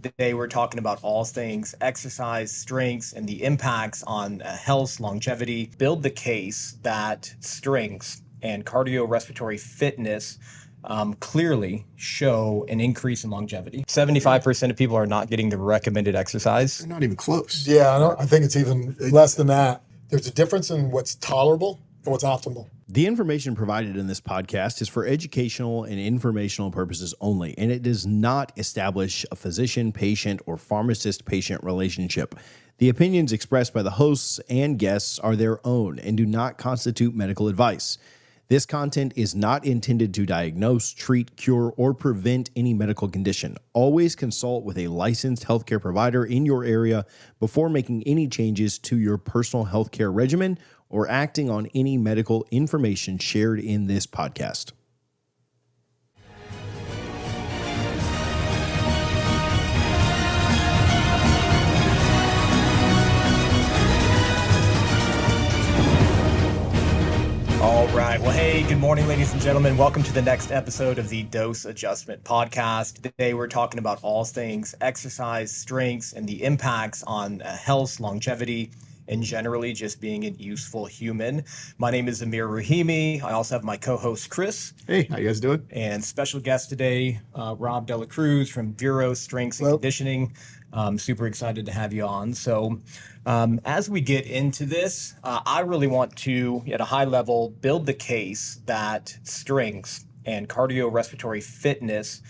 Today, we're talking about all things exercise, strengths, and the impacts on health, longevity. Build the case that strengths and cardiorespiratory fitness clearly show an increase in longevity. 75% of people are not getting the recommended exercise. They're not even close. Yeah, I think it's even less than that. There's a difference in what's tolerable and what's optimal. The information provided in this podcast is for educational and informational purposes only, and it does not establish a physician-patient or pharmacist-patient relationship. The opinions expressed by the hosts and guests are their own and do not constitute medical advice. This content is not intended to diagnose, treat, cure, or prevent any medical condition. Always consult with a licensed healthcare provider in your area before making any changes to your personal healthcare regimen or acting on any medical information shared in this podcast. All right. Well, hey, good morning, ladies and gentlemen. Welcome to the next episode of the Dose Adjustment Podcast. Today, we're talking about all things exercise, strengths, and the impacts on health, longevity, and generally just being a useful human. My name is Amir Rahimi. I also have my co-host, Kris. Hey, how you guys doing? And special guest today, Rob DelaCruz from Vero Strength Conditioning. Super excited to have you on. So as we get into this, I really want to, at a high level, build the case that strengths and cardiorespiratory fitness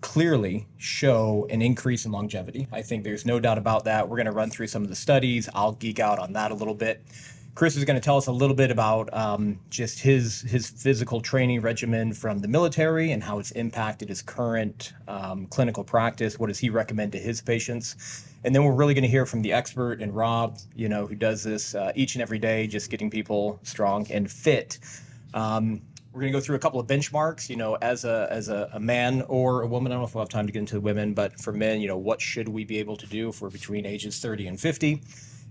clearly show an increase in longevity. I think there's no doubt about that. We're going to run through some of the studies. I'll geek out on that a little bit. Kris is going to tell us a little bit about just his physical training regimen from the military and how it's impacted his current clinical practice. What does he recommend to his patients? And then we're really going to hear from the expert and Rob, who does this each and every day, just getting people strong and fit. We're going to go through a couple of benchmarks, as a man or a woman. I don't know if we'll have time to get into the women, but for men, what should we be able to do if we're between ages 30 and 50?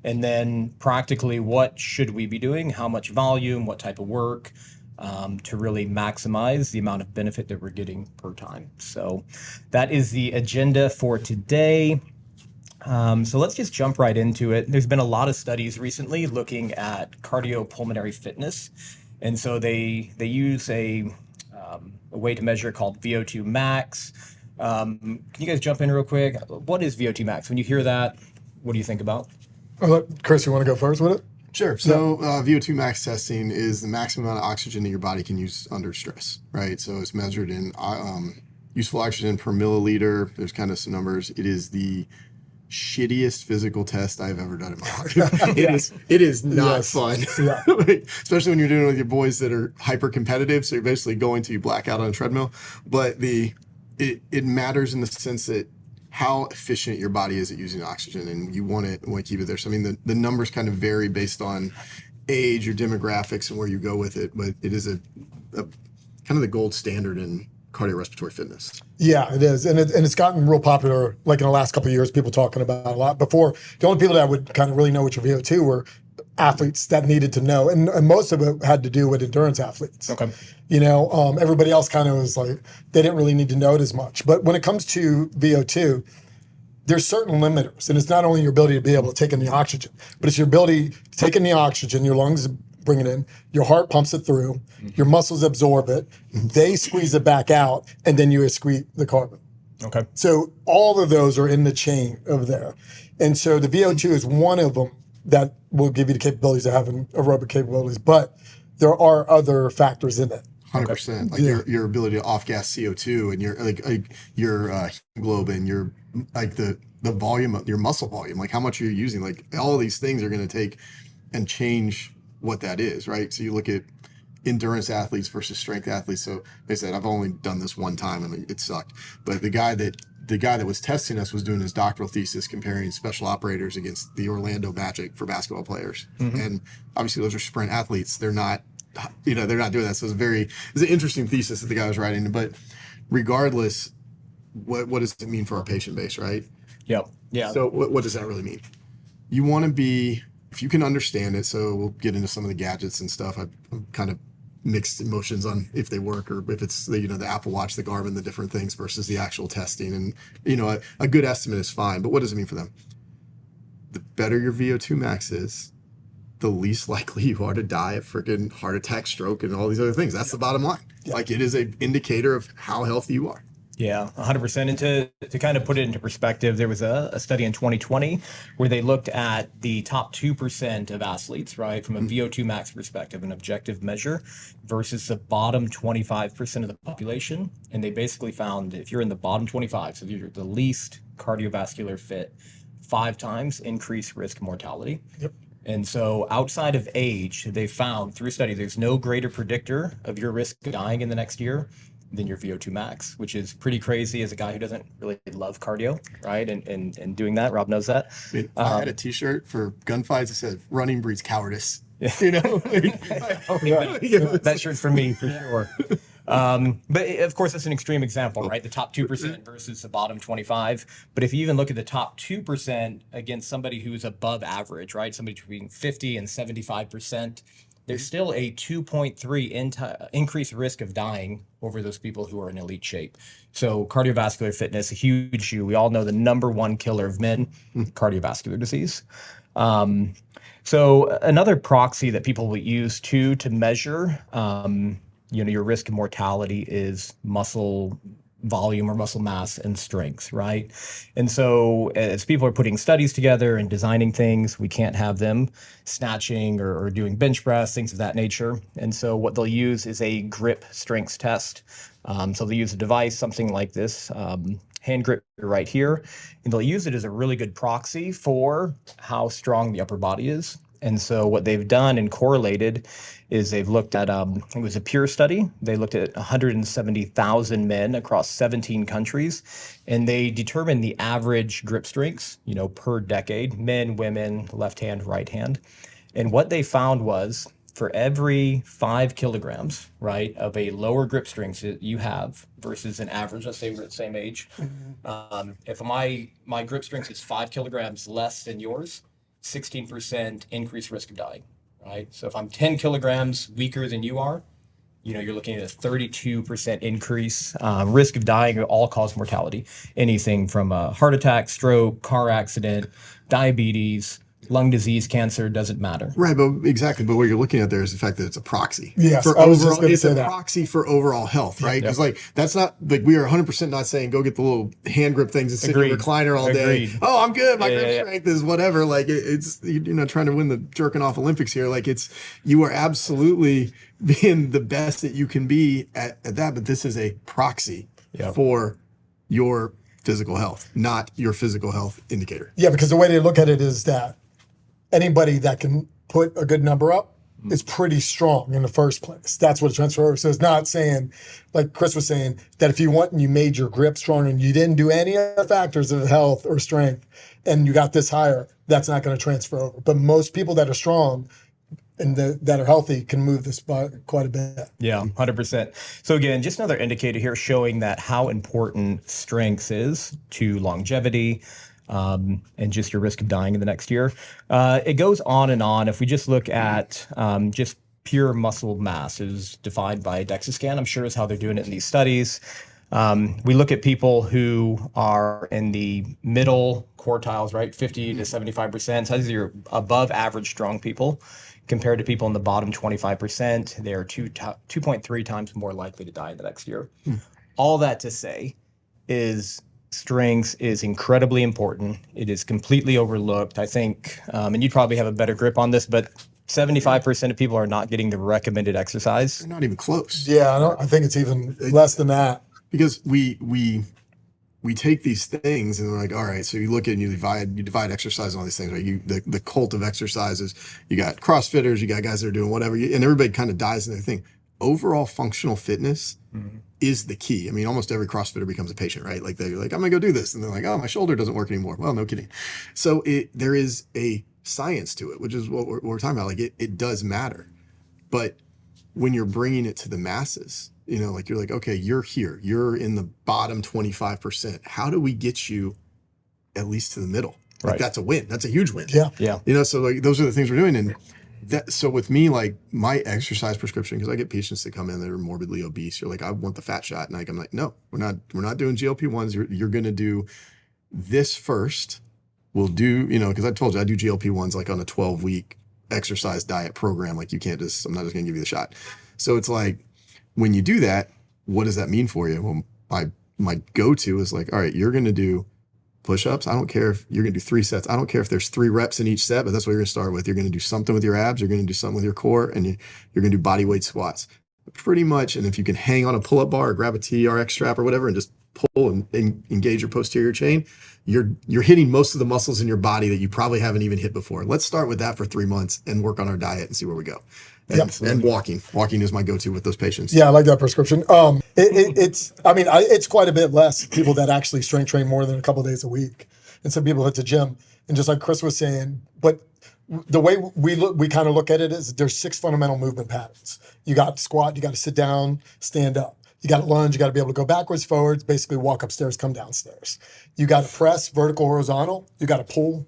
And then practically, what should we be doing? How much volume, what type of work to really maximize the amount of benefit that we're getting per time. So that is the agenda for today. So let's just jump right into it. There's been a lot of studies recently looking at cardiopulmonary fitness. And so they use a way to measure called VO2 max. Can you guys jump in real quick? What is VO2 max? When you hear that, what do you think about? Kris, you want to go first with it? Sure. So VO2 max testing is the maximum amount of oxygen that your body can use under stress, right? So it's measured in useful oxygen per milliliter. There's kind of some numbers. It is the shittiest physical test I've ever done in my life. It is not fun, especially when you're doing it with your boys that are hyper competitive. So you're basically going till you black out on a treadmill. But it matters in the sense that how efficient your body is at using oxygen, and you want to keep it there. So I mean, the numbers kind of vary based on age, your demographics, and where you go with it. But it is a kind of the gold standard in cardiorespiratory fitness. Yeah, it is. And it's gotten real popular, like in the last couple of years, people talking about it a lot. Before, the only people that would kind of really know what your VO2 were athletes that needed to know. And most of it had to do with endurance athletes. Okay. Everybody else kind of was like, they didn't really need to know it as much. But when it comes to VO2, there's certain limiters. And it's not only your ability to be able to take in the oxygen, but it's your ability to take in the oxygen, your lungs bring it in, your heart pumps it through, your muscles absorb it, they squeeze it back out, and then you excrete the carbon. Okay. So all of those are in the chain over there. And so the VO2 is one of them that will give you the capabilities of having aerobic capabilities, but there are other factors in it. 100%. Like your ability to off-gas CO2 and your hemoglobin, your the volume of your muscle volume, like how much you're using, like all of these things are going to take and change what that is, right? So you look at endurance athletes versus strength athletes. So they said, I've only done this one time and it sucked. But the guy that was testing us was doing his doctoral thesis comparing special operators against the Orlando Magic for basketball players. Mm-hmm. And obviously those are sprint athletes. They're not doing that. So it's an interesting thesis that the guy was writing. But regardless, what does it mean for our patient base, right? Yep. Yeah. So what does that really mean? You want to be, if you can understand it, so we'll get into some of the gadgets and stuff. I'm kind of mixed emotions on if they work or if it's the, the Apple Watch, the Garmin, the different things versus the actual testing. And, a good estimate is fine, but what does it mean for them? The better your VO2 max is, the least likely you are to die of freaking heart attack, stroke, and all these other things. That's the bottom line. Like, it is an indicator of how healthy you are. Yeah, 100%. And to kind of put it into perspective, there was a study in 2020 where they looked at the top 2% of athletes, right, from a VO2 max perspective, an objective measure, versus the bottom 25% of the population. And they basically found if you're in the bottom 25, so you're the least cardiovascular fit, 5 times increased risk of mortality. Yep. And so outside of age, they found through study, there's no greater predictor of your risk of dying in the next year than your VO2 max, which is pretty crazy as a guy who doesn't really love cardio, right? And doing that, Rob knows that. I mean, I had a t-shirt for gunfights that said running breeds cowardice. Yeah. That shirt's for me, for sure. But of course, that's an extreme example, right? The top 2% versus the bottom 25. But if you even look at the top 2% against somebody who's above average, right? Somebody between 50 and 75%, there's still a 2.3 increased risk of dying over those people who are in elite shape. So cardiovascular fitness, a huge issue. We all know the number one killer of men, cardiovascular disease. So another proxy that people will use too to measure, your risk of mortality is muscle volume or muscle mass and strength, right? And so as people are putting studies together and designing things, we can't have them snatching or doing bench press, things of that nature. And so what they'll use is a grip strength test. So they'll use a device, something like this, hand grip right here, and they'll use it as a really good proxy for how strong the upper body is. And so what they've done and correlated is they've looked at, it was a peer study. They looked at 170,000 men across 17 countries, and they determined the average grip strengths, per decade, men, women, left hand, right hand. And what they found was for every 5 kilograms, right, of a lower grip strength that you have versus an average, let's say we're at the same age, if my grip strength is 5 kilograms less than yours, 16% increased risk of dying, right? So if I'm 10 kilograms weaker than you are, you're looking at a 32% increase risk of dying, all-cause mortality. Anything from a heart attack, stroke, car accident, diabetes, lung disease, cancer, doesn't matter. Right, but exactly. But what you're looking at there is the fact that it's a proxy. Yes, for I was just overall, gonna it's say a that. proxy for overall health, right? Because that's not we are 100% not saying go get the little hand grip things and sit in a recliner all day. Oh, I'm good. My grip strength is whatever. Like it's trying to win the jerking off Olympics here. Like you are absolutely being the best that you can be at that. But this is a proxy for your physical health, not your physical health indicator. Yeah, because the way they look at it is that anybody that can put a good number up is pretty strong in the first place. That's what a transfer over. So it's not saying, like Kris was saying, that if you went and you made your grip stronger and you didn't do any other factors of health or strength and you got this higher, that's not going to transfer over. But most people that are strong and that are healthy can move this by quite a bit. Yeah, 100%. So again, just another indicator here showing that how important strength is to longevity, and just your risk of dying in the next year. It goes on and on. If we just look at just pure muscle mass is defined by DEXA scan, I'm sure is how they're doing it in these studies. We look at people who are in the middle quartiles, right? 50 to 75%. So these are above average strong people compared to people in the bottom 25%. They are 2.3 times more likely to die in the next year. All that to say is strength is incredibly important. It is completely overlooked. I think, and you'd probably have a better grip on this, but 75% of people are not getting the recommended exercise. They're not even close. Yeah, I think it's even less than that. Because we take these things and we're like, all right, so you look at and you divide exercise and all these things, right? The cult of exercises. You got CrossFitters, you got guys that are doing whatever, and everybody kind of dies in their thing. Overall functional fitness is the key. I mean, almost every CrossFitter becomes a patient, right? Like they're like, I'm gonna go do this, and they're like, oh, my shoulder doesn't work anymore. Well, no kidding. So there is a science to it, which is what we're talking about. Like it does matter, but when you're bringing it to the masses, like you're like, okay, you're here, you're in the bottom 25%. How do we get you at least to the middle? Like that's a win. That's a huge win. Yeah. So like those are the things we're doing, and So with me, like my exercise prescription, because I get patients that come in that are morbidly obese. You're like, I want the fat shot, and I'm like, no, we're not doing GLP-1s. You're going to do this first. We'll do, because I told you I do GLP-1s like on a 12-week exercise diet program. Like I'm not just going to give you the shot. So it's like, when you do that, what does that mean for you? Well, my go-to is like, all right, you're going to do push-ups. I don't care if you're going to do 3 sets. I don't care if there's 3 reps in each set, but that's what you're going to start with. You're going to do something with your abs. You're going to do something with your core, and you're going to do body weight squats. Pretty much. And if you can hang on a pull-up bar or grab a TRX strap or whatever and just pull and engage your posterior chain, you're hitting most of the muscles in your body that you probably haven't even hit before. Let's start with that for 3 months and work on our diet and see where we go. And walking is my go-to with those patients. Yeah, I like that prescription. It's quite a bit less people that actually strength train more than a couple of days a week, and some people hit the gym. And just like Kris was saying, but the way we kind of look at it is there's 6 fundamental movement patterns. You got to squat, you got to sit down, stand up. You got to lunge, you got to be able to go backwards, forwards, basically walk upstairs, come downstairs. You got to press, vertical, horizontal. You got to pull,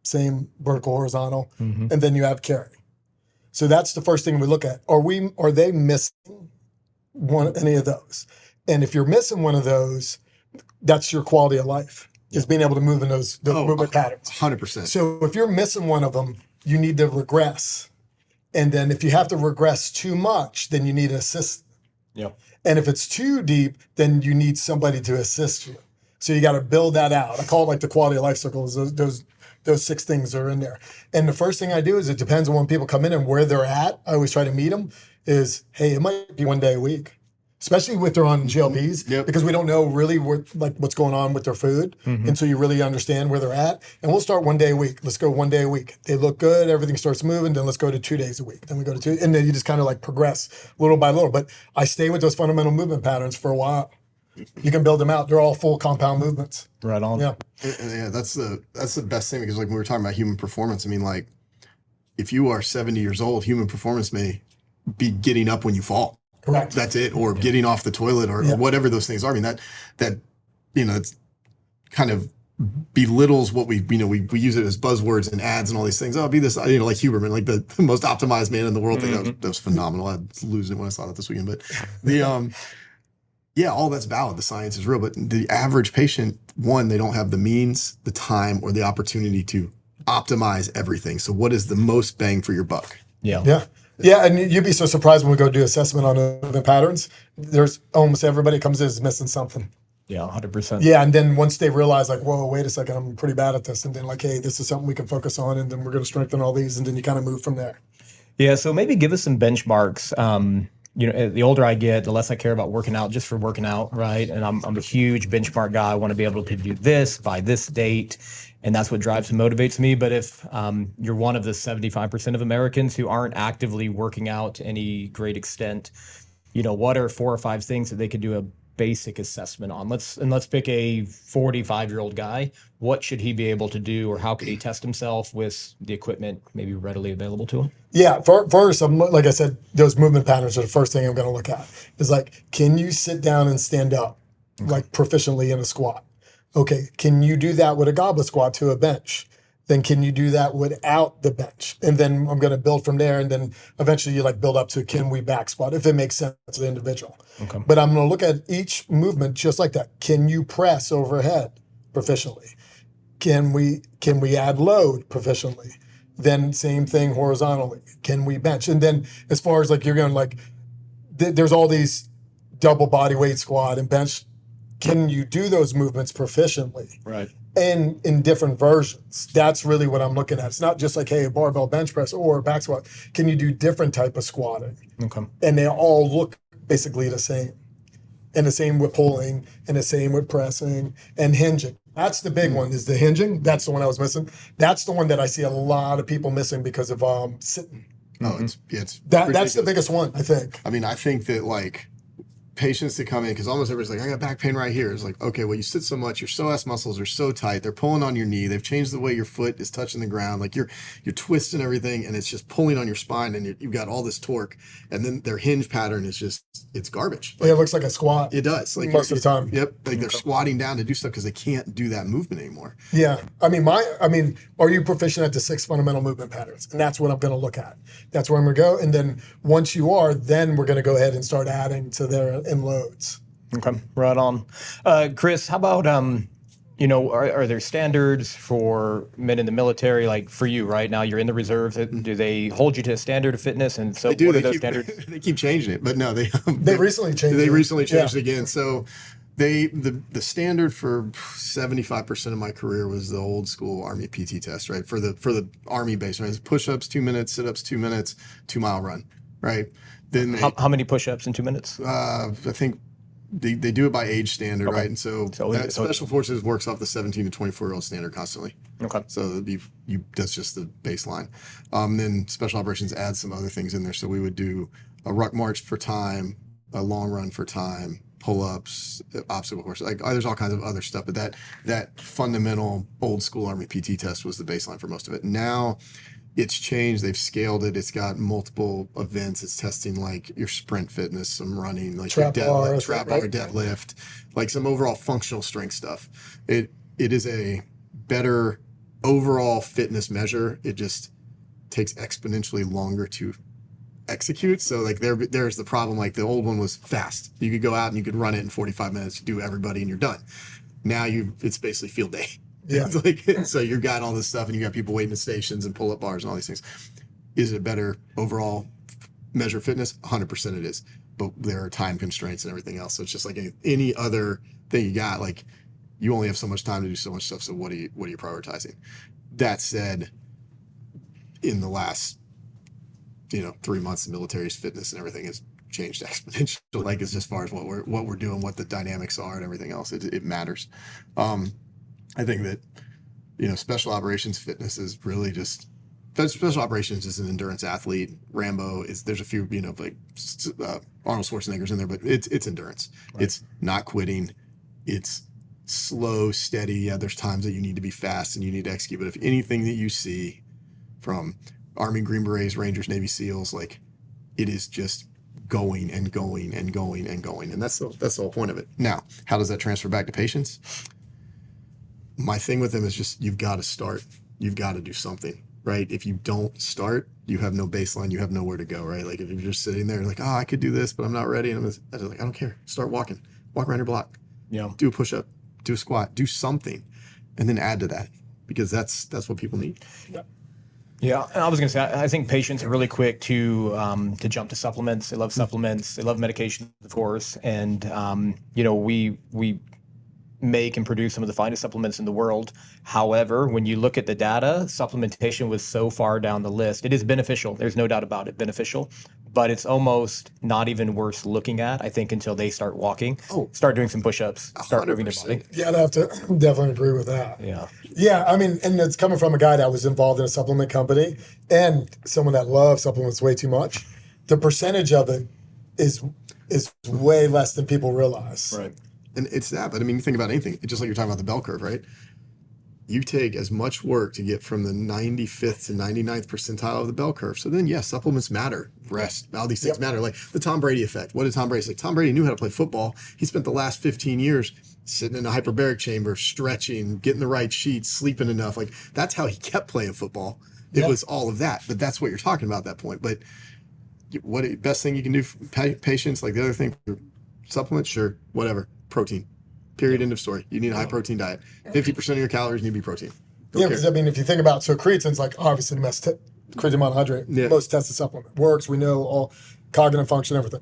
same vertical, horizontal, and then you have carry. So that's the first thing we look at. Are they missing any of those? And if you're missing one of those, that's your quality of life, is being able to move in those movement patterns. 100%. So if you're missing one of them, you need to regress. And then if you have to regress too much, then you need an assist. Yep. And if it's too deep, then you need somebody to assist you. So you got to build that out. I call it like the quality of life circles. Those 6 things are in there. And the first thing I do is, it depends on when people come in and where they're at. I always try to meet them is, hey, it might be 1 day a week, especially if they're on GLPs, because we don't know really what's going on with their food until you really understand where they're at. And we'll start 1 day a week. Let's go 1 day a week. They look good. Everything starts moving. Then let's go to 2 days a week. Then we go to 2. And then you just kind of like progress little by little. But I stay with those fundamental movement patterns for a while. You can build them out. They're all full compound movements. Right on. Yeah, that's the best thing, because like when we were talking about human performance, I mean, like if you are 70 years old, human performance may be getting up when you fall. Correct. That's it, or getting off the toilet, or whatever those things are. I mean, that it's kind of belittles what we use it as buzzwords and ads and all these things. Oh, be this, like Huberman, like the most optimized man in the world. That was phenomenal. I was losing it when I saw that this weekend, but the yeah, all that's valid. The science is real, but the average patient, one, they don't have the means, the time, or the opportunity to optimize everything. So what is the most bang for your buck? Yeah. And you'd be so surprised when we go do assessment on movement patterns. There's almost everybody comes in is missing something. Yeah, 100%. Yeah, and then once they realize, like, whoa, wait a second, I'm pretty bad at this, and then like, hey, this is something we can focus on, and then we're going to strengthen all these, and then you kind of move from there. Yeah, so maybe give us some benchmarks. The older I get, the less I care about working out just for working out, right? And I'm a huge benchmark guy. I want to be able to do this by this date, and that's what drives and motivates me. But if you're one of the 75% of Americans who aren't actively working out to any great extent, what are 4 or 5 things that they could do a basic assessment on? Let's pick a 45-year-old guy. What should he be able to do, or how could he test himself with the equipment maybe readily available to him? Yeah, first, like I said, those movement patterns are the first thing I'm going to look at. Is like, can you sit down and stand up like proficiently in a squat? Okay, can you do that with a goblet squat to a bench? Then can you do that without the bench? And then I'm going to build from there, and then eventually you build up to, can we back squat, if it makes sense to the individual. Okay. But I'm going to look at each movement just like that. Can you press overhead proficiently? Can we add load proficiently? Then same thing horizontally. Can we bench? And then as far as you're going there's all these double body weight squat and bench. Can you do those movements proficiently? Right. And in different versions. That's really what I'm looking at. It's not just a barbell bench press or a back squat. Can you do different type of squatting? Okay. And they all look basically the same. And the same with pulling, and the same with pressing and hinging. That's the big one, is the hinging. That's the one I was missing. That's the one that I see a lot of people missing because of sitting. Oh, it's that's the biggest one, I think. I mean, I think that patients that come in, because almost everybody's like, I got back pain right here. It's like, okay, well, you sit so much, your psoas muscles are so tight, they're pulling on your knee, they've changed the way your foot is touching the ground, like you're twisting everything, and it's just pulling on your spine, and you've got all this torque, and then their hinge pattern is just, it's garbage. It looks like a squat. It does, like most of the time. Yep, like they're squatting down to do stuff because they can't do that movement anymore. Yeah. I mean, are you proficient at the 6 fundamental movement patterns? And that's what I'm going to look at. That's where I'm going to go. And then once you are, then we're going to go ahead and start adding to their in loads. Okay, right on. Kris, how about are there standards for men in the military? Like for you right now, you're in the reserves. Do they hold you to a standard of fitness? And so, They what are they those keep, standards? they keep changing it, but no, they recently changed They it. recently changed Yeah. it again. So the standard for 75% of my career was the old school Army PT test, right? For the Army base, right? It's push-ups 2 minutes, sit-ups 2 minutes, 2-mile run, right? Then How many push-ups in 2 minutes? I think they do it by age standard, Okay. right? And so Special Forces works off the 17 to 24-year-old standard constantly. Okay. So that's just the baseline. Then Special Operations adds some other things in there. So we would do a ruck march for time, a long run for time, pull-ups, obstacle courses. Like there's all kinds of other stuff, but that fundamental old school Army PT test was the baseline for most of it. Now it's changed. They've scaled it. It's got multiple events. It's testing like your sprint fitness, some running, like Trap your bar, deadlift, trap bar, right? deadlift, like some overall functional strength stuff. It is a better overall fitness measure. It just takes exponentially longer to execute. So like there's the problem. Like the old one was fast. You could go out and you could run it in 45 minutes, do everybody, and you're done. Now it's basically field day. Yeah. It's like, so you've got all this stuff and you got people waiting at stations and pull-up bars and all these things. Is it a better overall measure of fitness? 100% it is. But there are time constraints and everything else. So it's just like any other thing you got. Like you only have so much time to do so much stuff. So what are you prioritizing? That said, in the last 3 months, the military's fitness and everything has changed exponentially. Like it's as far as what we're doing, what the dynamics are, and everything else. It matters. I think that special operations fitness is really just special operations is an endurance athlete. Rambo there's a few like Arnold Schwarzenegger's in there, but it's endurance. Right. It's not quitting. It's slow, steady. Yeah, there's times that you need to be fast and you need to execute. But if anything that you see from Army, Green Berets, Rangers, Navy SEALs, like it is just going and going and going and going, and that's the whole point of it. Now, how does that transfer back to patients? My thing with them is just you've got to start. You've got to do something, right? If you don't start, you have no baseline. You have nowhere to go, right? Like if you're just sitting there like, I could do this, but I'm not ready. And I was like, I don't care. Start walking. Walk around your block. Yeah. Do a push-up. Do a squat. Do something, and then add to that because that's what people need. Yeah. Yeah, and I was going to say, I think patients are really quick to jump to supplements. They love supplements. They love medication, of course, and we make and produce some of the finest supplements in the world. However, when you look at the data, supplementation was so far down the list. It is beneficial. There's no doubt about it, beneficial. But it's almost not even worth looking at, I think, until they start walking, start doing some push-ups, start moving their body. Yeah, I'd have to definitely agree with that. Yeah. Yeah, I mean, and it's coming from a guy that was involved in a supplement company and someone that loves supplements way too much. The percentage of it is way less than people realize. Right. And it's that, but I mean, you think about anything, it's just like you're talking about the bell curve, right? You take as much work to get from the 95th to 99th percentile of the bell curve. So then, yes, supplements matter. Rest, all these things matter. Like the Tom Brady effect. What did Tom Brady say? Tom Brady knew how to play football. He spent the last 15 years sitting in a hyperbaric chamber, stretching, getting the right sheets, sleeping enough. Like that's how he kept playing football. It was all of that. But that's what you're talking about at that point. But what best thing you can do for patients, like the other thing, for supplements, sure, whatever. Protein. Period. End of story. You need a high protein diet. 50% of your calories need to be protein. Yeah, because I mean, if you think about creatine's like obviously the best creatine monohydrate, most tested supplement works. We know all cognitive function, everything.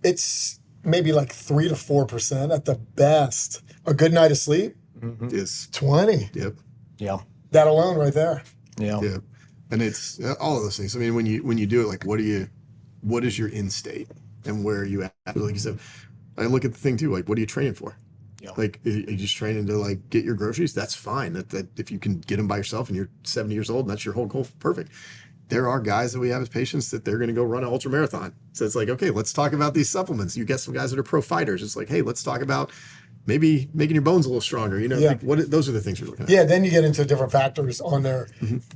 It's maybe like 3 to 4% at the best. A good night of sleep is 20. Yep. Yeah. That alone, right there. Yeah. Yeah. And it's all of those things. I mean, when you do it, like, what is your end state and where are you at? Like you said, I look at the thing too. Like, what are you training for? Yeah. Like, are you just training to like get your groceries? That's fine. That if you can get them by yourself and you're 70 years old and that's your whole goal, perfect. there are guys that we have as patients that they're going to go run an ultra marathon. So it's like, okay, let's talk about these supplements. You get some guys that are pro fighters. It's like, hey, let's talk about maybe making your bones a little stronger. You know, Yeah. like those are the things we're looking at. Yeah, then you get into different factors on there.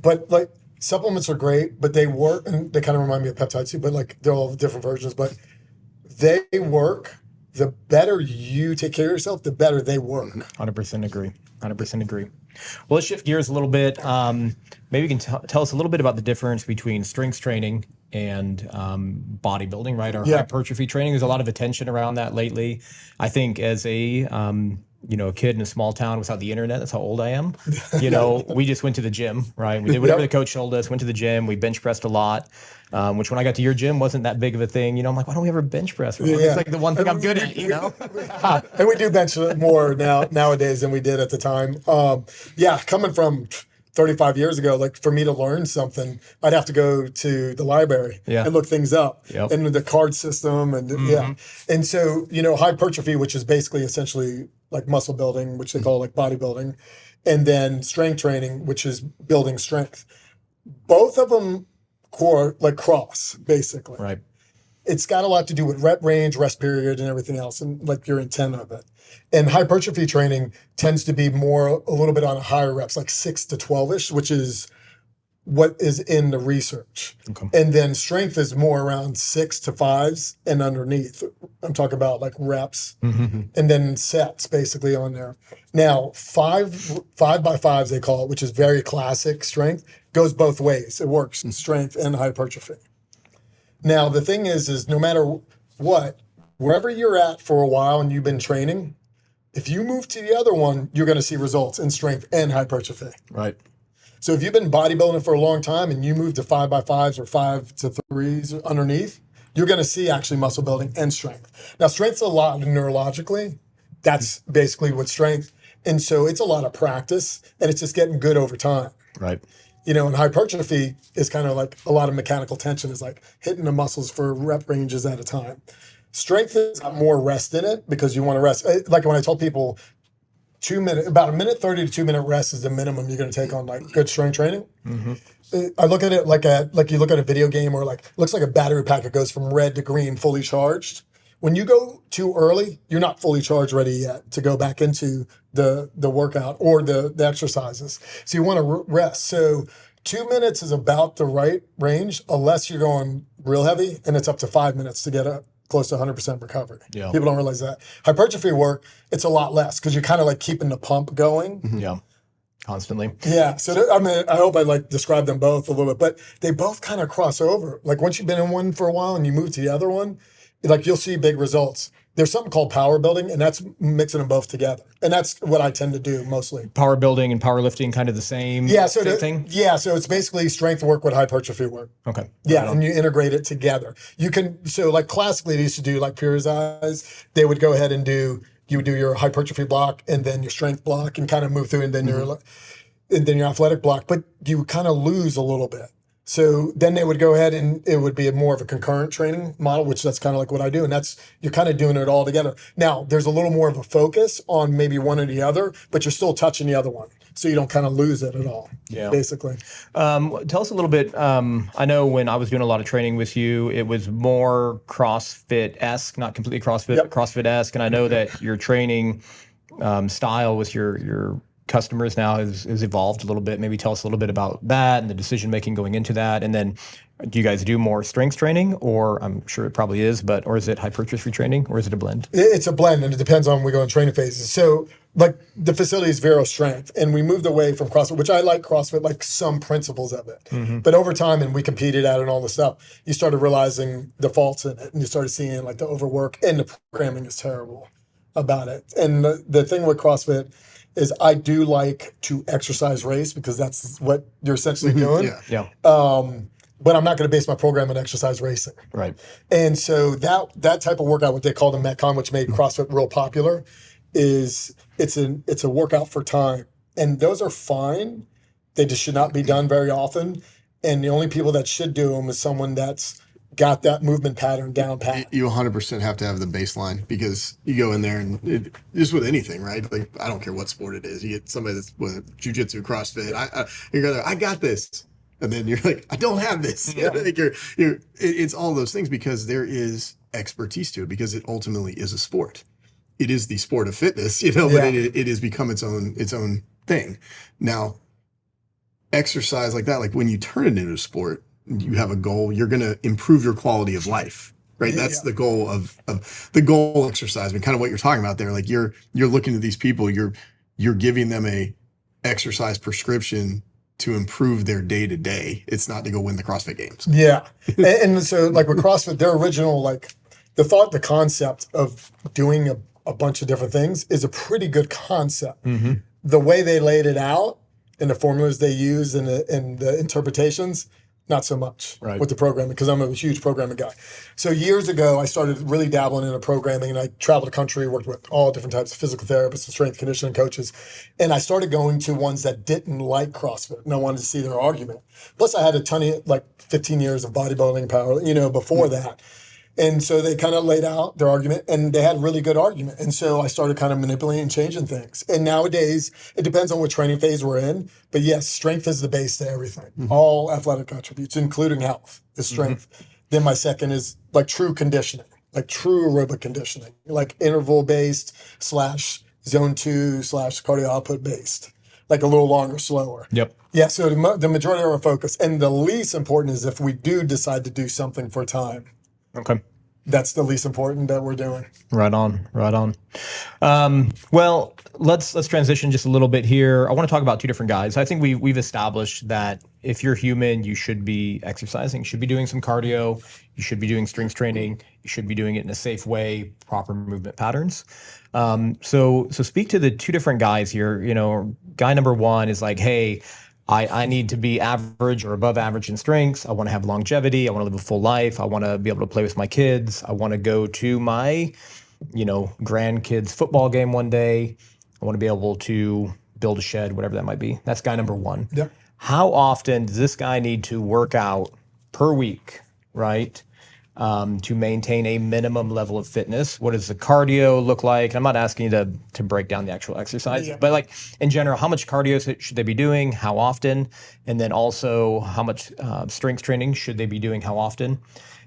But like supplements are great, but they work, and they kind of remind me of peptides too, but like they're all different versions, but they work. The better you take care of yourself, the better they work. 100% agree. 100% agree. Well, let's shift gears a little bit. Maybe you can tell us a little bit about the difference between strength training and bodybuilding, right? Or hypertrophy training. There's a lot of attention around that lately. I think as a a kid in a small town without the internet, that's how old I am. We just went to the gym, right? We did whatever the coach told us, went to the gym, we bench pressed a lot, which when I got to your gym wasn't that big of a thing. I'm like, why don't we ever bench press? It's like the one thing I'm good at, And we do bench more nowadays than we did at the time. Coming from 35 years ago, like for me to learn something, I'd have to go to the library and look things up and the card system and so hypertrophy, which is basically essentially like muscle building, which they call like bodybuilding, and then strength training, which is building strength. Both of them cross basically. Right. It's got a lot to do with rep range, rest period, and everything else, and like your intent of it. And hypertrophy training tends to be more a little bit on a higher reps, like 6 to 12-ish, which is what is in the research. Okay. And then strength is more around 6 to 5s and underneath. I'm talking about like reps and then sets basically on there. Now, 5 by 5s they call it, which is very classic strength, goes both ways. It works in strength and hypertrophy. Now, the thing is no matter what, wherever you're at for a while and you've been training, if you move to the other one, you're going to see results in strength and hypertrophy. Right. So if you've been bodybuilding for a long time and you move to 5 by 5s or 5 to 3s underneath, you're going to see actually muscle building and strength. Now, strength's a lot neurologically. That's basically what strength. And so it's a lot of practice and it's just getting good over time. Right. And hypertrophy is kind of like a lot of mechanical tension, is like hitting the muscles for rep ranges at a time. Strength has got more rest in it because you want to rest. Like when I told people about a minute 30 to 2 minute rest is the minimum you're going to take on like good strength training. I look at it like you look at a video game or like looks like a battery pack. It goes from red to green, fully charged. When you go too early, you're not fully charged ready yet to go back into the workout or the exercises. So you want to rest. So 2 minutes is about the right range unless you're going real heavy, and it's up to 5 minutes to get close to 100% recovery. Yeah. People don't realize that. Hypertrophy work, it's a lot less because you're kind of like keeping the pump going. Yeah. Constantly. Yeah. So I hope I like describe them both a little bit, but they both kind of cross over. Like once you've been in one for a while and you move to the other one, like you'll see big results. There's something called power building, and that's mixing them both together. And that's what I tend to do mostly. Power building and powerlifting kind of the same, same thing? Yeah, so it's basically strength work with hypertrophy work. Okay. Yeah, and you integrate it together. You can, so like classically they used to do like Pure's Eyes, they would go ahead and you would do your hypertrophy block and then your strength block and kind of move through and then your athletic block, but you kind of lose a little bit. So then they would go ahead and it would be more of a concurrent training model, which that's kind of like what I do. And that's, you're kind of doing it all together. Now, there's a little more of a focus on maybe one or the other, but you're still touching the other one. So you don't kind of lose it at all, basically. Tell us a little bit. I know when I was doing a lot of training with you, it was more CrossFit-esque, not completely CrossFit, but CrossFit-esque. And I know that your training style with your customers now has evolved a little bit. Maybe tell us a little bit about that and the decision making going into that. And then do you guys do more strength training, or I'm sure it probably is, or is it hypertrophy training, or is it a blend? It's a blend, and it depends on when we go in training phases. So like the facility is Vero Strength, and we moved away from CrossFit, which I like CrossFit, like some principles of it. But over time, and we competed at it and all this stuff, you started realizing the faults in it, and you started seeing like the overwork, and the programming is terrible about it. And the thing with CrossFit is I do like to exercise race because that's what you're essentially doing. But I'm not going to base my program on exercise racing. Right. And so that type of workout, what they call the Metcon, which made CrossFit real popular, is it's a workout for time. And those are fine. They just should not be done very often. And the only people that should do them is someone that's got that movement pattern down pat. You 100% have to have the baseline, because you go in there and just with anything, right? Like, I don't care what sport it is. You get somebody that's with jiu-jitsu, CrossFit. You go there, I got this. And then you're like, I don't have this. Yeah. Like it's all those things because there is expertise to it because it ultimately is a sport. It is the sport of fitness, but Yeah. it has become its own thing. Now, exercise like that, like when you turn it into a sport, you have a goal, you're going to improve your quality of life, right? That's the goal of the goal exercise. I mean, kind of what you're talking about there. Like you're looking at these people, you're giving them a exercise prescription to improve their day to day. It's not to go win the CrossFit games. Yeah. And so like with CrossFit, their original, like the concept of doing a bunch of different things is a pretty good concept. Mm-hmm. The way they laid it out and the formulas they use and the interpretations, not so much Right. with the programming because I'm a huge programming guy. So years ago, I started really dabbling into programming and I traveled the country, worked with all different types of physical therapists and strength conditioning coaches. And I started going to ones that didn't like CrossFit and I wanted to see their argument. Plus I had a ton of like 15 years of bodybuilding power, before that. And so they kind of laid out their argument and they had really good argument. And so I started kind of manipulating and changing things. And nowadays, it depends on what training phase we're in. But yes, strength is the base to everything. Mm-hmm. All athletic attributes, including health, is strength. Mm-hmm. Then my second is like true conditioning, like true aerobic conditioning, like interval based / zone 2 / cardio output based, like a little longer, slower. Yep. Yeah, so the majority of our focus, and the least important is if we do decide to do something for time. Okay. That's the least important that we're doing. Right on. Well, let's transition just a little bit here. I want to talk about two different guys. I think we've established that if you're human, you should be exercising, you should be doing some cardio, you should be doing strength training, you should be doing it in a safe way, proper movement patterns. So speak to the two different guys here. Guy number one is like, hey, I need to be average or above average in strengths. I want to have longevity. I want to live a full life. I want to be able to play with my kids. I want to go to my, grandkids' football game one day. I want to be able to build a shed, whatever that might be. That's guy number one. Yep. How often does this guy need to work out per week, right? To maintain a minimum level of fitness. What does the cardio look like? I'm not asking you to break down the actual exercise, but like in general, how much cardio should they be doing? How often? And then also how much strength training should they be doing? How often?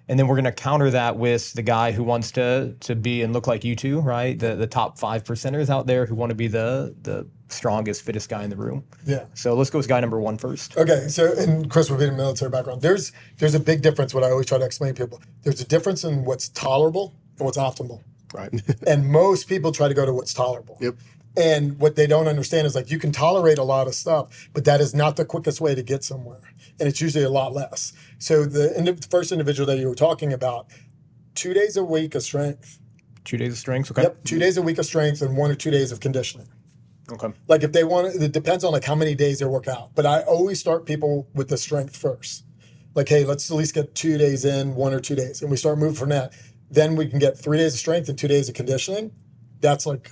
And then we're going to counter that with the guy who wants to be and look like you two, right? The top 5%ers out there who want to be the strongest, fittest guy in the room. Yeah. So let's go with guy number one first. Okay. So, and Chris would be in a military background. There's a big difference. What I always try to explain to people, there's a difference in what's tolerable and what's optimal. Right. And most people try to go to what's tolerable. Yep. And what they don't understand is like you can tolerate a lot of stuff, but that is not the quickest way to get somewhere. And it's usually a lot less. So the first individual that you were talking about, 2 days a week of strength. 2 days of strength. Okay. Yep. 2 days a week of strength and 1 or 2 days of conditioning. Okay. Like if they want, it depends on like how many days they work out. But I always start people with the strength first. Like, hey, let's at least get 2 days in, 1 or 2 days. And we start moving from that. Then we can get 3 days of strength and 2 days of conditioning. That's like,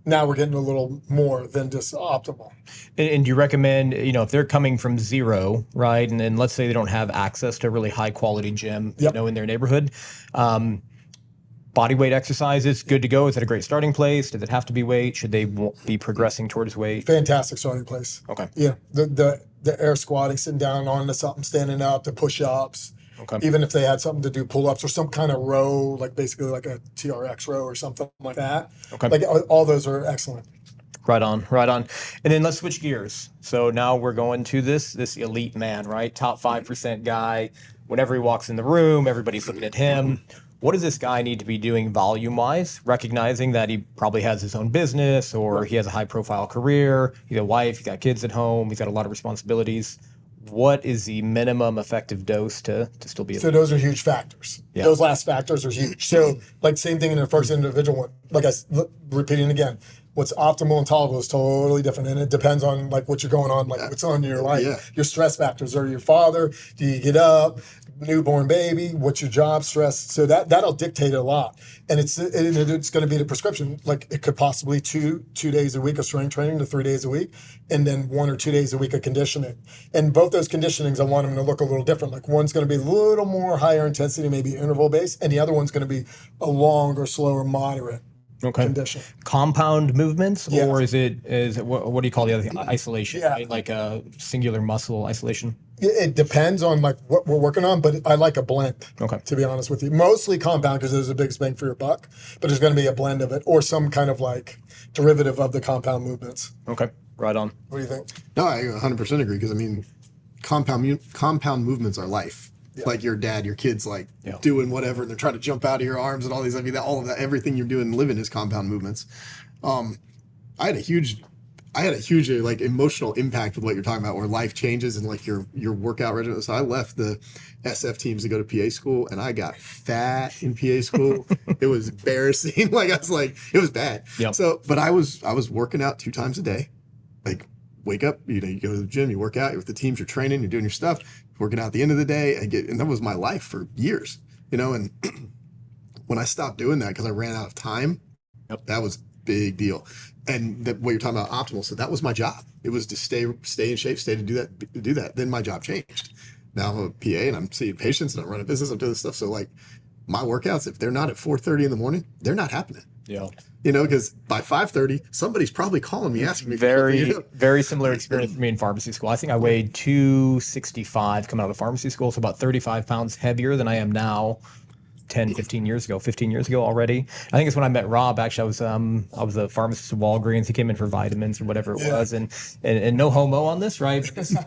now we're getting a little more than just optimal. And do you recommend, if they're coming from zero, right? And then let's say they don't have access to a really high quality gym, in their neighborhood, body weight exercises, good to go. Is that a great starting place? Does it have to be weight? Should they be progressing towards weight? Fantastic starting place. Okay. Yeah. The air squatting, sitting down onto something, standing up, the push-ups. Okay. Even if they had something to do pull-ups or some kind of row, like basically like a TRX row or something like that. Okay. Like all those are excellent. Right on. And then let's switch gears. So now we're going to this elite man, right? Top 5% guy. Whenever he walks in the room, everybody's looking at him. What does this guy need to be doing volume-wise, recognizing that he probably has his own business or he has a high-profile career, he's a wife, he's got kids at home, he's got a lot of responsibilities. What is the minimum effective dose to still be? So those are huge factors. Yeah. Those last factors are huge. So like same thing in the first individual one. Like repeating again, what's optimal and tolerable is totally different, and it depends on like what you're going on, like what's on your life. Yeah. Your stress factors. Are your father? Do you get up? Newborn baby? What's your job stress? So that'll dictate a lot, and it's going to be the prescription. Like it could possibly two days a week of strength training to 3 days a week, and then 1 or 2 days a week of conditioning. And both those conditionings, I want them to look a little different. Like one's going to be a little more higher intensity, maybe interval based, and the other one's going to be a longer, slower, moderate condition. Compound movements, Yeah. or is it what do you call the other thing? Isolation, Yeah. right? Like a singular muscle isolation. It depends on like what we're working on, but I like a blend. Okay. To be honest with you, mostly compound because there's the biggest bang for your buck, but there's going to be a blend of it or some kind of like derivative of the compound movements. Okay, right on. What do you think? No, I 100% agree because I mean, compound movements are life. Like your dad, your kids like doing whatever, and they're trying to jump out of your arms and all these. I mean, all of that, everything you're doing, living is compound movements. I had a huge like emotional impact with what you're talking about, where life changes and like your workout regimen. So I left the SF teams to go to PA school, and I got fat in PA school. It was embarrassing. Like I was like, it was bad. Yep. So, but I was working out 2 times a day. Like wake up, you go to the gym, you work out, you're with the teams, you're training, you're doing your stuff, working out at the end of the day. And that was my life for years, And when I stopped doing that because I ran out of time, that was a big deal. And what you're talking about, optimal. So that was my job. It was to stay in shape, stay to do that. Then my job changed. Now I'm a PA and I'm seeing patients and I'm running a business. I'm doing this stuff. So like my workouts, if they're not at 4:30 in the morning, they're not happening. Yeah. Because by 5:30, somebody's probably calling me asking me. Very similar experience for me in pharmacy school. I think I weighed 265 coming out of pharmacy school, so about 35 pounds heavier than I am now. 15 years ago already. I think it's when I met Rob. Actually, I was a pharmacist at Walgreens. He came in for vitamins or whatever it was, and no homo on this, right?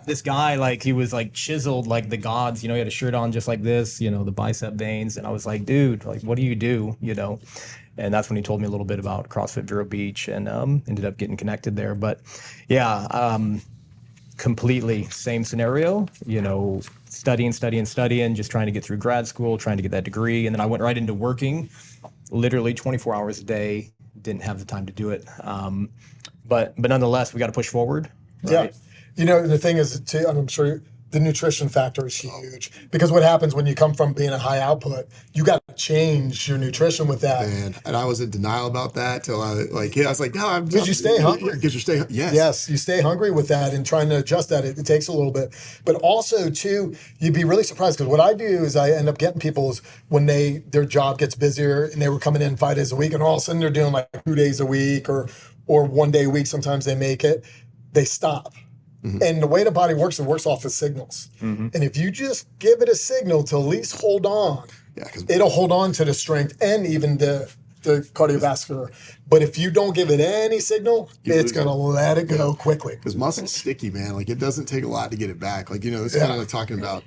This guy, like, he was like chiseled like the gods. He had a shirt on just like this, the bicep veins, and I was like, dude, like, what do you do? And that's when he told me a little bit about CrossFit Vero Beach, and ended up getting connected there. But yeah, completely same scenario, studying, just trying to get through grad school, trying to get that degree. And then I went right into working literally 24 hours a day, didn't have the time to do it. But nonetheless, we got to push forward. Right? Yeah. The thing is, too, I'm sure the nutrition factor is huge because what happens when you come from being a high output, you got to change your nutrition with that. And I was in denial about that till I was like, no, because you stay hungry. Because you stay, yes, you stay hungry with that and trying to adjust that. It takes a little bit, but also too, you'd be really surprised because what I do is I end up getting people's when their job gets busier and they were coming in 5 days a week and all of a sudden they're doing like 2 days a week or 1 day a week. Sometimes they make it, they stop. Mm-hmm. And the way the body works, it works off of signals. Mm-hmm. And if you just give it a signal to at least hold on, it'll hold on to the strength and even the cardiovascular. But if you don't give it any signal, it's going to let it go quickly. Because muscle's sticky, man. Like, it doesn't take a lot to get it back. Like, this is kind of like talking about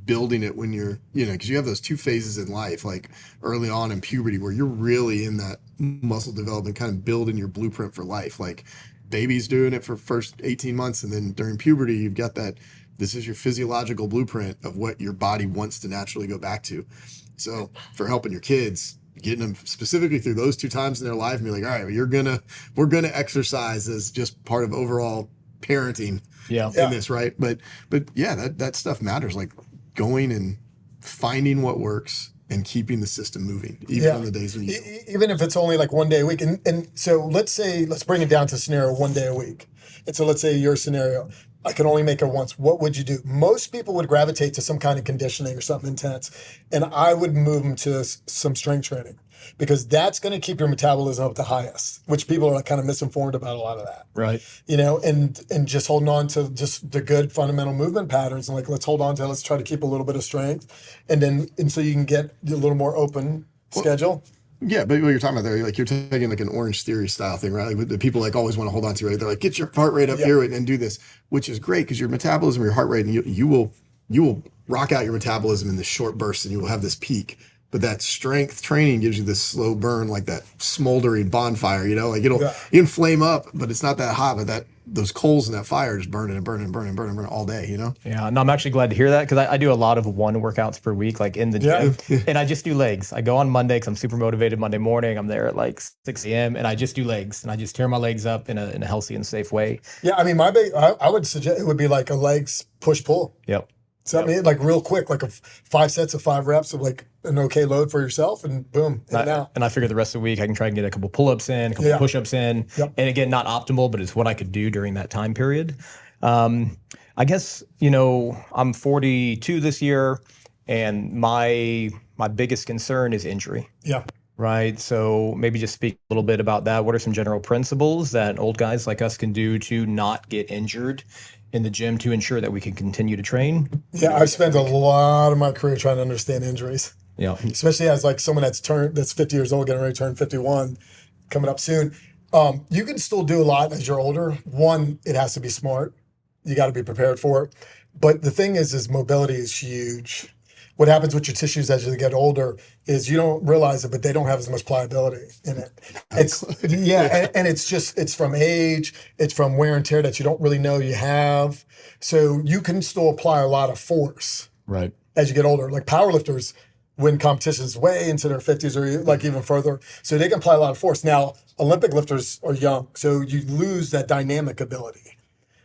building it when you're, because you have those 2 phases in life, like early on in puberty, where you're really in that muscle development, kind of building your blueprint for life. Like, baby's doing it for first 18 months. And then during puberty, you've got that, this is your physiological blueprint of what your body wants to naturally go back to. So for helping your kids, getting them specifically through those 2 times in their life and be like, all right, well, we're going to exercise as just part of overall parenting in this. Right. But yeah, that stuff matters. Like going and finding what works and keeping the system moving, even on the days when even if it's only like 1 day a week. And so let's bring it down to scenario 1 day a week. And so let's say your scenario, I can only make it once. What would you do? Most people would gravitate to some kind of conditioning or something intense. And I would move them to some strength training because that's going to keep your metabolism up the highest, which people are kind of misinformed about a lot of that. Right. And just holding on to just the good fundamental movement patterns and like, let's try to keep a little bit of strength. And so you can get a little more open schedule. Yeah, but what you're talking about there, like you're taking like an Orange Theory style thing, right? Like the people like always want to hold on to, right? They're like, get your heart rate up here and do this, which is great because your metabolism, your heart rate, and you will rock out your metabolism in this short burst and you will have this peak. But that strength training gives you this slow burn, like that smoldering bonfire, like you can flame up, but it's not that hot, but those coals in that fire just burning and burning all day, Yeah, no, I'm actually glad to hear that because I do a lot of 1 workouts per week, like in the gym, and I just do legs. I go on Monday because I'm super motivated. Monday morning, I'm there at like 6 a.m. and I just do legs, and I just tear my legs up in a healthy and safe way. Yeah, I mean, I would suggest it would be like a legs push-pull. Yep. So I mean, like real quick, like 5 sets of 5 reps of like an okay load for yourself, and boom, and I figure the rest of the week I can try and get a couple pull-ups in, a couple push-ups in, and again, not optimal, but it's what I could do during that time period. I guess I'm 42 this year, and my biggest concern is injury. Yeah. Right. So maybe just speak a little bit about that. What are some general principles that old guys like us can do to not get injured in the gym to ensure that we can continue to train? Yeah, I've spent a lot of my career trying to understand injuries, Yeah. especially as like someone that's 50 years old, getting ready to turn 51, coming up soon. You can still do a lot as you're older. One, it has to be smart. You got to be prepared for it. But the thing is mobility is huge. What happens with your tissues as you get older is you don't realize it, but they don't have as much pliability in it. It's and it's from age, it's from wear and tear that you don't really know you have. So you can still apply a lot of force Right. as you get older. Like powerlifters win competitions way into their 50s or like even further. So they can apply a lot of force. Now, Olympic lifters are young, so you lose that dynamic ability.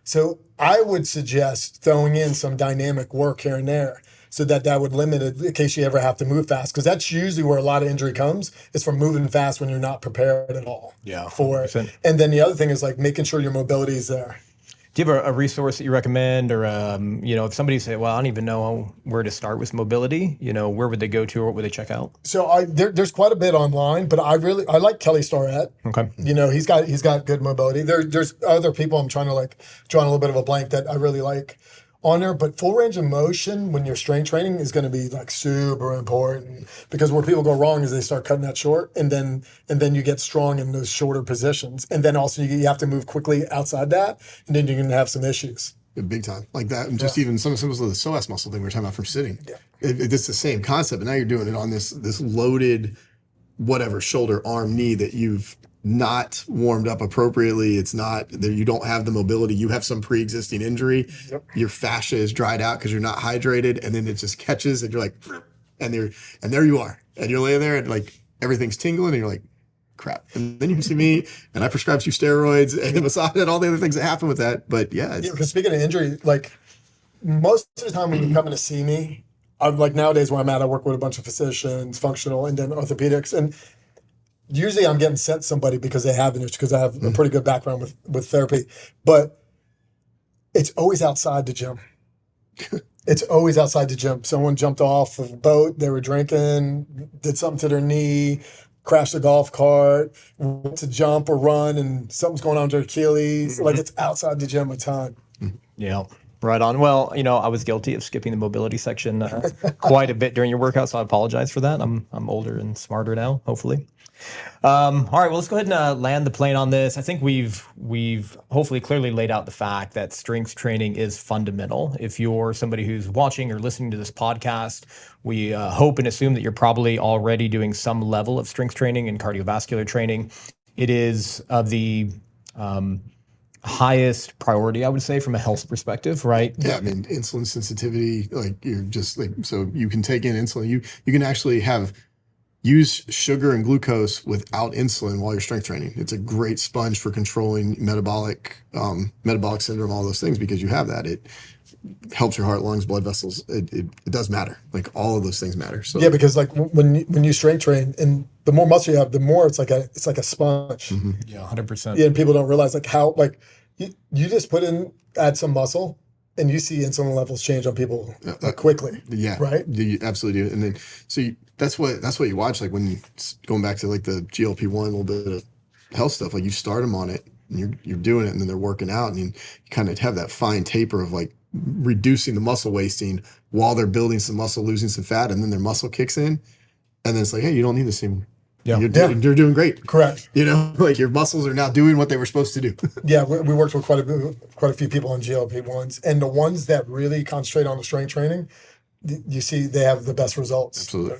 So I would suggest throwing in some dynamic work here and there so that would limit it in case you ever have to move fast. Because that's usually where a lot of injury comes, is from moving fast when you're not prepared at all for it. 100%. And then the other thing is like making sure your mobility is there. Do you have a resource that you recommend, or if somebody say, "Well, I don't even know where to start with mobility," where would they go to, or what would they check out? So there's quite a bit online, but I like Kelly Starrett. Okay. He's got good mobility. There's other people I'm trying to like draw on a little bit of a blank that I really like on there, but full range of motion when you're strength training is going to be like super important, because where people go wrong is they start cutting that short, and then you get strong in those shorter positions, and then also you have to move quickly outside that, and then you're going to have some issues. Big time like that. And just even some of the psoas muscle thing we were talking about from sitting. Yeah. It's the same concept, but now you're doing it on this loaded whatever shoulder, arm, knee that you've not warmed up appropriately. It's not there. You don't have the mobility. You have some pre-existing injury. Yep. Your fascia is dried out because you're not hydrated, and then it just catches, and you're like, and there you are, and you're laying there, and like everything's tingling, and you're like, crap. And then you see me, and I prescribe you steroids and the massage and all the other things that happen with that. But yeah, because speaking of injury, like most of the time when you're coming to see me, I'm like nowadays where I'm at, I work with a bunch of physicians, functional, and then orthopedics, and usually I'm getting sent somebody because they have an issue, because I have a pretty good background with therapy, but it's always outside the gym. It's always outside the gym. Someone jumped off of a boat, they were drinking, did something to their knee, crashed a golf cart, went to jump or run, and something's going on with their Achilles. Like it's outside the gym a ton. Yeah. Right on. Well, I was guilty of skipping the mobility section quite a bit during your workout, so I apologize for that. I'm older and smarter now, hopefully. All right, well, let's go ahead and land the plane on this. I think we've hopefully clearly laid out the fact that strength training is fundamental. If you're somebody who's watching or listening to this podcast, we hope and assume that you're probably already doing some level of strength training and cardiovascular training. It is of the highest priority, I would say, from a health perspective, right? Yeah, I mean, insulin sensitivity, like you're just like, so you can take in insulin. You can actually use sugar and glucose without insulin while you're strength training. It's a great sponge for controlling metabolic syndrome, all those things, because you have that. It helps your heart, lungs, blood vessels. It does matter. Like all of those things matter. So yeah, because like when you strength train, and the more muscle you have, the more it's like a sponge. Mm-hmm. Yeah, 100%. Yeah, and people don't realize like how like you just add some muscle, and you see insulin levels change on people quickly. Yeah, right. You absolutely do. And then that's what you watch. Like when you going back to like the GLP-1, a little bit of health stuff. Like you start them on it, and you're doing it, and then they're working out, and you kind of have that fine taper of like reducing the muscle wasting while they're building some muscle, losing some fat, and then their muscle kicks in, and then it's like, hey, you don't need this anymore. Yeah. You're doing great. Correct. Like your muscles are now doing what they were supposed to do. Yeah, we worked with quite a few people on GLP-1s, and the ones that really concentrate on the strength training, you see they have the best results. Absolutely.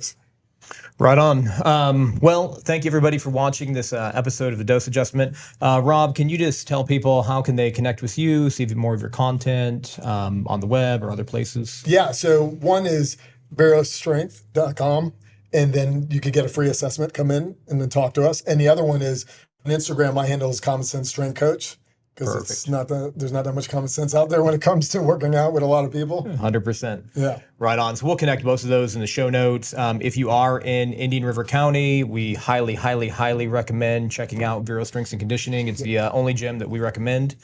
Right on. Well, thank you everybody for watching this episode of The Dose Adjustment. Rob, can you just tell people how can they connect with you, see more of your content on the web or other places? Yeah, so one is verostrength.com, and then you could get a free assessment, come in and then talk to us. And the other one is on Instagram, my handle is Common Sense Strength Coach, because there's not that much common sense out there when it comes to working out with a lot of people. 100%. Yeah. Right on. So we'll connect both of those in the show notes. If you are in Indian River County, we highly, highly, highly recommend checking out Vero Strength and Conditioning. It's the only gym that we recommend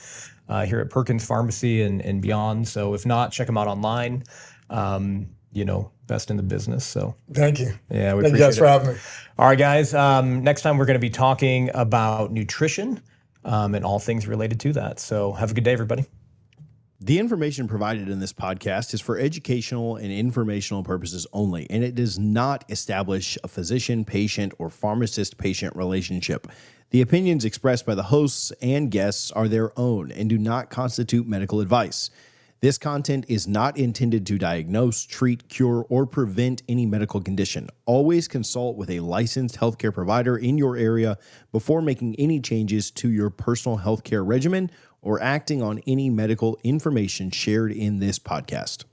here at Perkins Pharmacy and beyond. So if not, check them out online. best in the business. So Thank you. yeah, we Thank you appreciate guys for it. having me. All right, guys. Next time we're going to be talking about nutrition and all things related to that. So have a good day, everybody. The information provided in this podcast is for educational and informational purposes only, and it does not establish a physician-patient or pharmacist-patient relationship. The opinions expressed by the hosts and guests are their own and do not constitute medical advice. This content is not intended to diagnose, treat, cure, or prevent any medical condition. Always consult with a licensed healthcare provider in your area before making any changes to your personal healthcare regimen or acting on any medical information shared in this podcast.